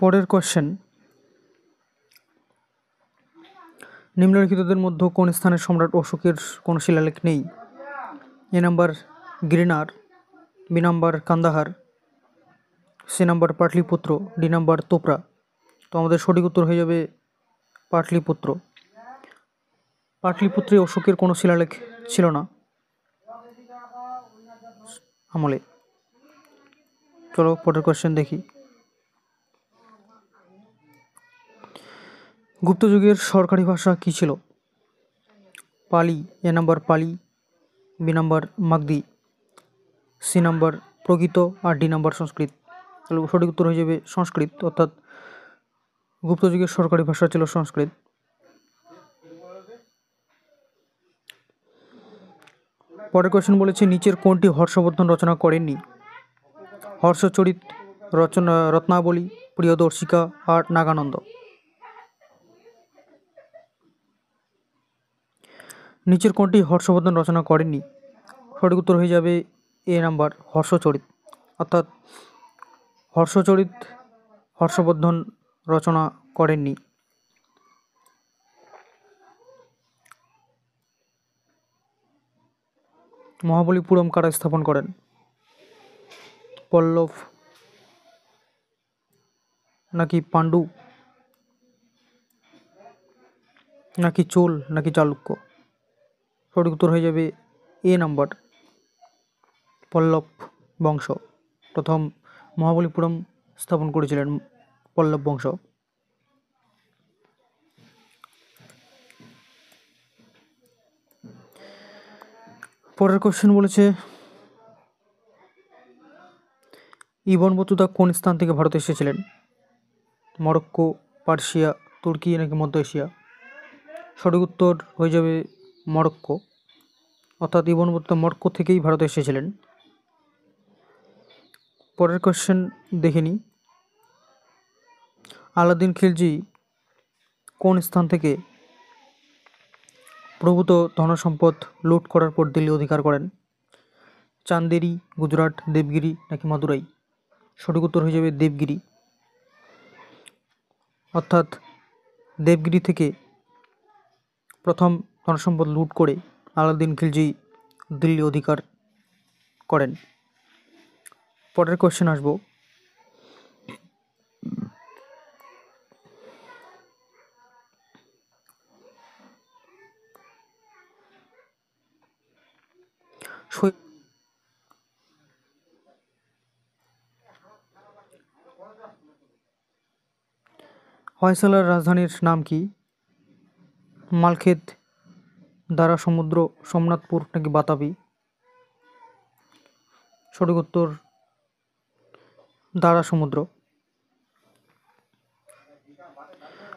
পরের কোয়েশ্চেন, নিম্নলিখিতদের মধ্যে কোন স্থানের সম্রাট অশোকের কোনো শিলালেখ নেই? A number Girnar, B number Kandahar, C number Pataliputra, D number Topra. তো আমাদের সঠিক উত্তর হয়ে যাবে পাটলিপুত্র। পাটলিপুত্রে অশোকের কোনো শিলালেখ ছিল না আমলে। চলো পরের কোয়েশ্চেন দেখি। গুপ্ত যুগের সরকারি ভাষা কী ছিল? পালি, এ নাম্বার পালি, B number Magadhi, C number প্রকৃত আর ডি নাম্বার সংস্কৃত। তাহলে সঠিক উত্তর হয়ে যাবে সংস্কৃত, অর্থাৎ গুপ্ত যুগের সরকারি ভাষা ছিল সংস্কৃত। পরের কোয়েশ্চেন বলেছে, নিচের কোনটি হর্ষবর্ধন রচনা করেননি? হর্ষচরিত, রচনা রত্নাবলী, প্রিয়দর্শিকা আর নাগানন্দ। নিচের কোনটি হর্ষবর্ধন রচনা করেননি? সঠিক উত্তর হয়ে যাবে এ নাম্বার হর্ষচরিত, অর্থাৎ হর্ষচরিত হর্ষবর্ধন রচনা করেননি। মহাবলীপুরম কারা স্থাপন করেন? পল্লব নাকি পাণ্ডু নাকি চোল নাকি চালুক্য? সঠিক উত্তর হয়ে যাবে এ নাম্বার পল্লব বংশ। প্রথম মহাবলীপুরম স্থাপন করেছিলেন পল্লব বংশ। পরের কোশ্চেন বলেছে, ইবন বতুতা কোন স্থান থেকে ভারতে এসেছিলেন? মরক্কো, পার্সিয়া, তুর্কি নাকি মধ্য এশিয়া? সঠিক উত্তর হয়ে যাবে মরক্কো, অর্থাৎ ইবন বতুতা মরক্কো থেকেই ভারতে এসেছিলেন। পরের কোশ্চেন দেখে নিই। আলাউদ্দিন খিলজি কোন স্থান থেকে প্রভূত ধনসম্পদ লুট করার পর দিল্লি অধিকার করেন? চান্দেরি, গুজরাট, দেবগিরি নাকি মাদুরাই? সঠিক উত্তর হয়ে যাবে দেবগিরি, অর্থাৎ দেবগিরি থেকে প্রথম ধনসম্পদ লুট করে আলাউদ্দিন খিলজি দিল্লি অধিকার করেন। পরের কোয়েশ্চেন আসবো, হয়সালার রাজধানীর নাম কি? মালখেত, দারা সমুদ্র, সোমনাথপুর নাকি বাতাবি? সঠিক উত্তর দারা সমুদ্র।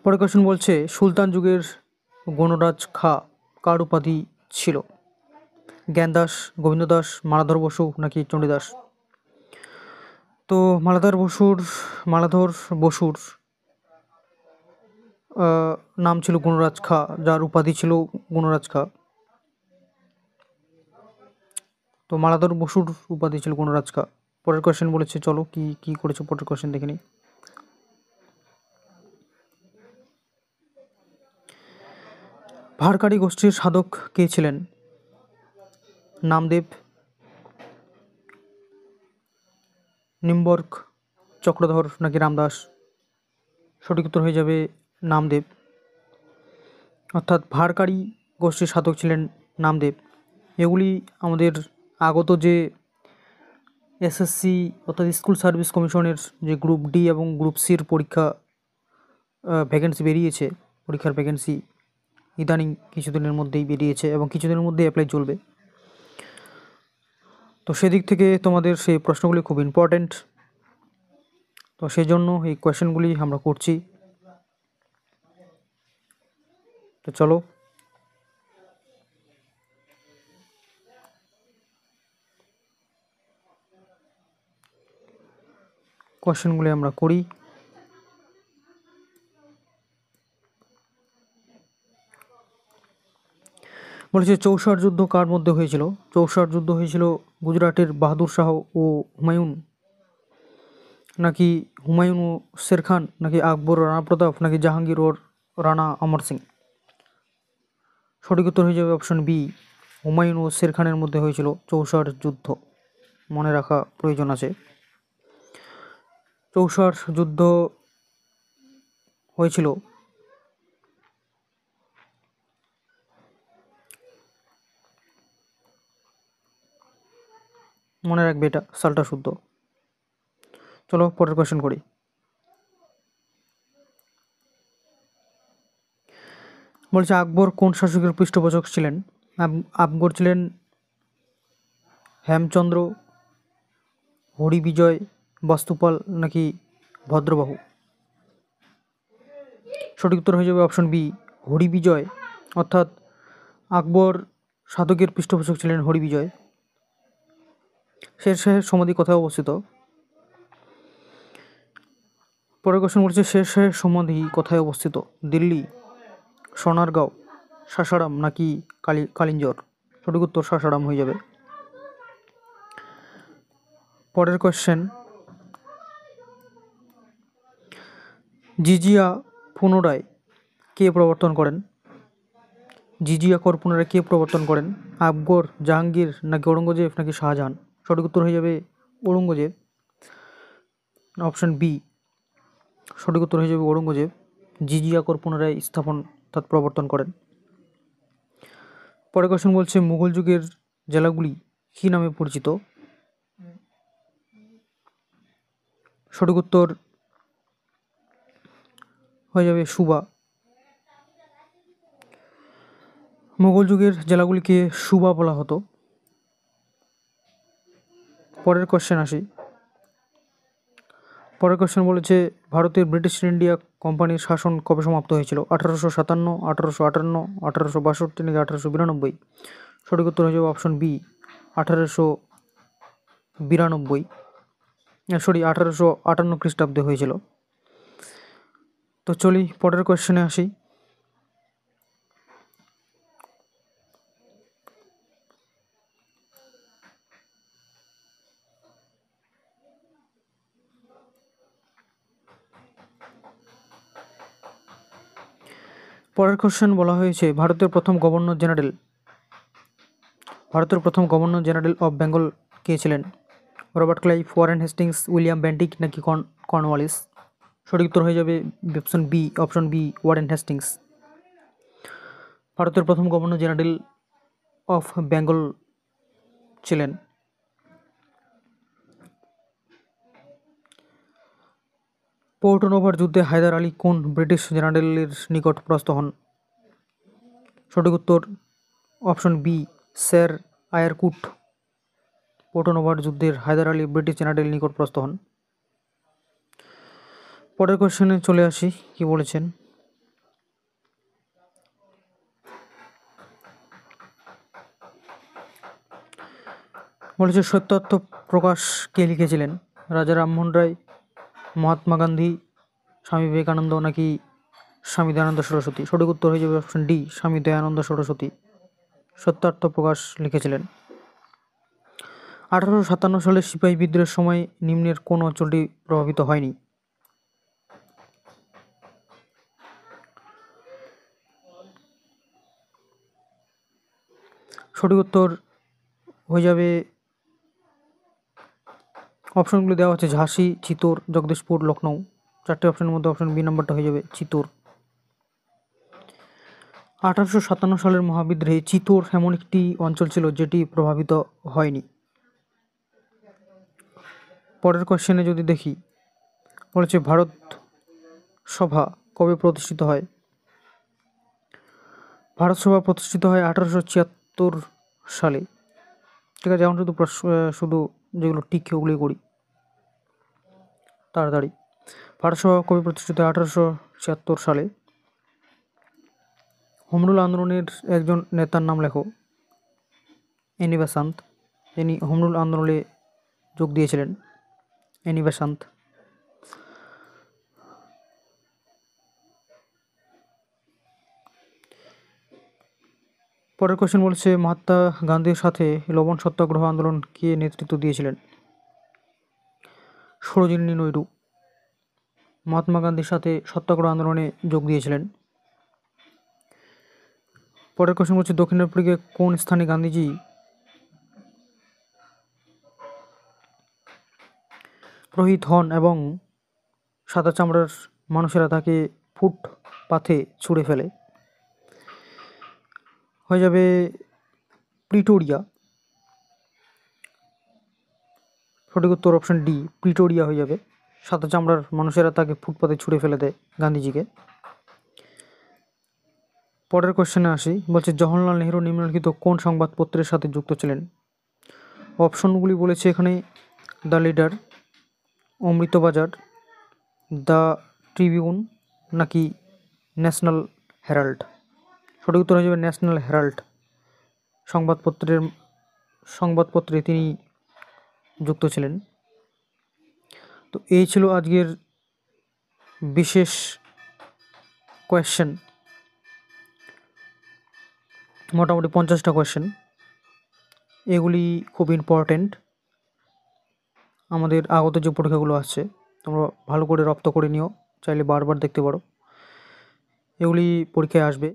পরের কোয়েশ্চেন বলছে, সুলতান যুগের গণরাজ খাঁ কার উপাধি ছিল? জ্ঞানদাস, গোবিন্দদাস, মালাধর বসু নাকি চণ্ডীদাস? তো মালাধর বসুর নাম ছিল গুণরাজ খাঁ, যার উপাধি ছিল গুণরাজ খাঁ। তো মালাধর বসুর উপাধি ছিল গুণরাজ খাঁ। পরের কোয়েশ্চেন বলেছে, চলো কি কি করেছে পরের কোয়েশ্চেন দেখে নিই। ভারকারি গোষ্ঠীর সাধক কে ছিলেন? নামদেব, নিম্বর্ক, চক্রধর নাকি রামদাস? সঠিক উত্তর হয়ে যাবে নামদেব, অর্থাৎ ভারকারি গোষ্ঠীর সাধক ছিলেন নামদেব। এগুলি আমাদের আগত যে এসএসসি অর্থাৎ স্কুল সার্ভিস কমিশনের যে গ্রুপ ডি এবং গ্রুপ সির পরীক্ষা ভ্যাকেন্সি বেরিয়েছে, পরীক্ষার ভ্যাকেন্সি ইদানিং কিছুদিনের মধ্যেই বেরিয়েছে এবং কিছুদিনের মধ্যেই অ্যাপ্লাই চলবে। তো সেদিক থেকে তোমাদের সেই প্রশ্নগুলি খুব ইম্পর্ট্যান্ট, তো সেই জন্য এই কোয়েশ্চেনগুলি আমরা করছি। তো চলো কোয়েশ্চেনগুলি আমরা করি। বলেছে, চৌসার যুদ্ধ কার মধ্যে হয়েছিল? চৌসার যুদ্ধ হয়েছিল গুজরাটের বাহাদুর শাহ ও হুমায়ুন নাকি হুমায়ুন ও শের খান, নাকি আকবর ও রানা প্রতাপ, নাকি জাহাঙ্গীর ও রানা অমর সিং? সঠিক উত্তর হয়ে যাবে অপশন বি, হুমায়ুন ও শের খানের মধ্যে হয়েছিল চৌসার যুদ্ধ। মনে রাখা প্রয়োজন আছে। চৌসার যুদ্ধ হয়েছিল মনে রাখবে এটা, সালটা শুদ্ধ। চলো পরের কোয়েশ্চেন করি। বলছে আকবর কোন শাসকের পৃষ্ঠপোষক ছিলেন? আকবর ছিলেন হেমচন্দ্র, হরিবিজয়, বাস্তুপাল, নাকি ভদ্রবাহু? সঠিক উত্তর হয়ে যাবে অপশন বি, হরিবিজয়। অর্থাৎ আকবর শাসকের পৃষ্ঠপোষক ছিলেন হরিবিজয়। শেরশাহের সমাধি কোথায় অবস্থিত? পরের কোশ্চেন বলছে শেরশাহের সমাধি কোথায় অবস্থিত? দিল্লি, সোনারগাঁও, সাসারাম, নাকি কালিঞ্জর? সঠিক উত্তর সাসারাম হয়ে যাবে। পরের কোশ্চেন, জিজিয়া পুনরায় কে প্রবর্তন করেন? জিজিয়া কর পুনরায় কে প্রবর্তন করেন? আকবর, জাহাঙ্গীর, নাকি ঔরঙ্গজেব, নাকি শাহজাহান? সঠিক উত্তর হয়ে যাবে ঔরঙ্গজেব, অপশন বি। সঠিক উত্তর হয়ে যাবে ঔরঙ্গজেব জিজিয়া কর পুনরায় স্থাপন অর্থাৎ প্রবর্তন করেন। পরের কোশ্চেন বলছে মুঘল যুগের জেলাগুলি কী নামে পরিচিত? সঠিক উত্তর হয়ে যাবে সুবা। মুঘল যুগের জেলাগুলিকে সুবা বলা হতো। পরের কোশ্চেন আসি। পরের কোশ্চেন বলেছে ভারতের ব্রিটিশ ইন্ডিয়া কোম্পানির শাসন কবে সমাপ্ত হয়েছিল? 1857, 1858, 1862, নাকি 1892? সঠিক উত্তর হয়ে যাবে অপশন বি, 1892, 1858 খ্রিস্টাব্দে হয়েছিল। তো চলি পরের কোয়েশ্চেনে আসি। পরের কোশ্চেন বলা হয়েছে ভারতের প্রথম গভর্নর জেনারেল অফ বেঙ্গল কে ছিলেন? Robert Clive, Warren Hastings, William Bentinck, নাকি কর্নওয়ালিস? সঠিক উত্তর হয়ে যাবে অপশন বি, ওয়ারেন হেস্টিংস। ভারতের প্রথম গভর্নর জেনারেল অফ বেঙ্গল ছিলেন। পোর্ট নোভার যুদ্ধে হায়দার আলী কোন ব্রিটিশ জেনারেলের নিকট পরাস্ত হন? সঠিক উত্তর অপশন বি, স্যার আয়ারকুট। পোর্ট নোভার যুদ্ধের হায়দার আলী ব্রিটিশ জেনারেল নিকট পরাস্ত হন। পরের কোশ্চেনে চলে আসি, কি বলেছেন। বলেছে সত্যার্থ প্রকাশ কে লিখেছিলেন? রাজা রামমোহন রায়, মহাত্মা গান্ধী, স্বামী বিবেকানন্দ, নাকি স্বামী দয়ানন্দ সরস্বতী? সঠিক উত্তর হয়ে যাবে অপশন ডি, স্বামী দয়ানন্দ সরস্বতী সত্যার্থ প্রকাশ লিখেছিলেন। 1857 সালে সিপাহী বিদ্রোহের সময় নিম্নের কোন অঞ্চলটি প্রভাবিত হয়নি? সঠিক উত্তর হয়ে যাবে, অপশনগুলি দেওয়া হচ্ছে ঝাঁসি, চিত্তোর, জগদীশপুর, লখনৌ। চারটে অপশনের মধ্যে অপশন বি নাম্বারটা হয়ে যাবে চিত্তোর। 1857 সালের মহাবিদ্রোহে চিত্তোর এমন একটি অঞ্চল ছিল যেটি প্রভাবিত হয়নি। পরের কোশ্চেনে যদি দেখি, বলেছে ভারত সভা কবে প্রতিষ্ঠিত হয়? ভারত সভা প্রতিষ্ঠিত হয় 1876 সালে। ঠিক আছে, এখন শুধু যেগুলো টিক ওগুলি করি তাড়াতাড়ি। ভারত সভা কবে প্রতিষ্ঠিত হয়? 1876 সালে। হোমরুল আন্দোলনের একজন নেতার নাম লেখো। এনি বেসান্ত, যিনি হোমরুল আন্দোলনে যোগ দিয়েছিলেন, এনি বেসান্ত। পরের কোশ্চেন বলছে মহাত্মা গান্ধীর সাথে লবণ সত্যাগ্রহ আন্দোলন কে নেতৃত্ব দিয়েছিলেন? সরোজিনী নাইডু মহাত্মা গান্ধীর সাথে সত্যাগ্রহ আন্দোলনে যোগ দিয়েছিলেন। পরের কোশ্চেন হচ্ছে দক্ষিণ আফ্রিকায় কোন স্থানে গান্ধীজি প্রহিত হন এবং সাদা চামড়ার মানুষেরা তাকে ফুটপাথে ছুঁড়ে ফেলে? হয়ে যাবে প্রিটোরিয়া। সঠিক উত্তর অপশন ডি, প্রিটোরিয়া হয়ে যাবে। সাদা চামড়ার মানুষেরা তাকে ফুটপাথে ছুঁড়ে ফেলে দেয় গান্ধীজিকে। পরের কোশ্চেনে আসি, বলছে জওহরলাল নেহরু নিম্নলিখিত কোন সংবাদপত্রের সাথে যুক্ত ছিলেন? অপশনগুলি বলেছে এখানে the leader, Amritabazar, the Tribune নাকি ন্যাশনাল হেরাল্ড। সঠিক উত্তর হয়ে যাবে ন্যাশনাল হেরাল্ড সংবাদপত্রে তিনি যুক্ত ছিলেন। তো এই ছিল আজকের বিশেষ কোয়েশ্চেন, মোটামুটি 50টা কোয়েশ্চেন। এগুলি খুব ইম্পর্টেন্ট আমাদের আগত যে পরীক্ষাগুলো আসছে, তোমরা ভালো করে রপ্ত করে নিও, চাইলে বারবার দেখতে পারো, এগুলি পরীক্ষায় আসবে।